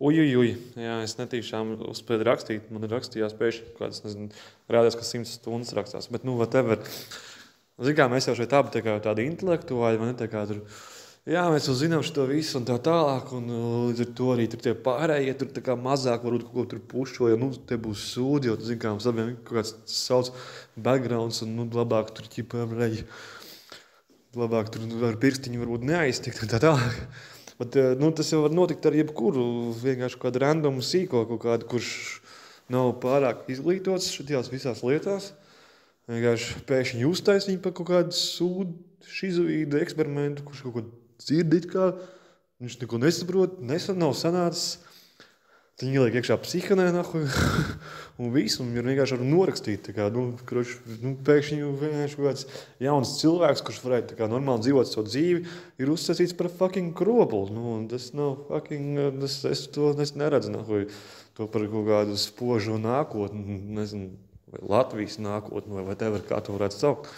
Uj, jā, es netīšām uzspēju rakstīt, man rakstījās pēkšņi kāds, nezinu, rādās, ka 100 stundas rakstās, bet, nu, whatever. Zin kā, mēs jau šeit abi tā kā tādi intelektuāļi, vai ne, tā kā tur, jā, mēs jau zinām šo visu un tā tālāk, un līdz ar to arī tur tie pārējie, tur tā kā mazāk varbūt kaut ko tur pušo, jo, nu, te būs sūdi, jo, zin kā, mums abiem kaut kāds sauc backgrounds, un, nu, labāk tur, ķipa, labāk tur ar pirkstiņu varbūt neaiztikt, un tā tālāk. Bet, nu, tas jau var notikt ar jebkuru, vienkārši kādu randomu sīko, kaut kādu, kurš nav pārāk izglītots šajās visās lietās. Vienkārši pēkšņi uztais viņu par kaut kādu sūdu, šizoīdu eksperimentu, kurš kaut ko dzird it kā, viņš neko nesaprot, nav sanācis. Tad viņi ieliek iekšā psihanē, nahuj, un visu, un ir vienkārši var norakstīt. Tā kā, pēkšņi vienkārši kaut kāds jauns cilvēks, kurš varētu tā kā normāli dzīvot savu dzīvi, ir uzsacīts par fucking kropulu. Nu, tas nav fucking, es to neredzu, nahuj, to par kaut kādu spožo nākotni, nezinu, vai Latvijas nākotni, vai whatever, kā to varētu saukt.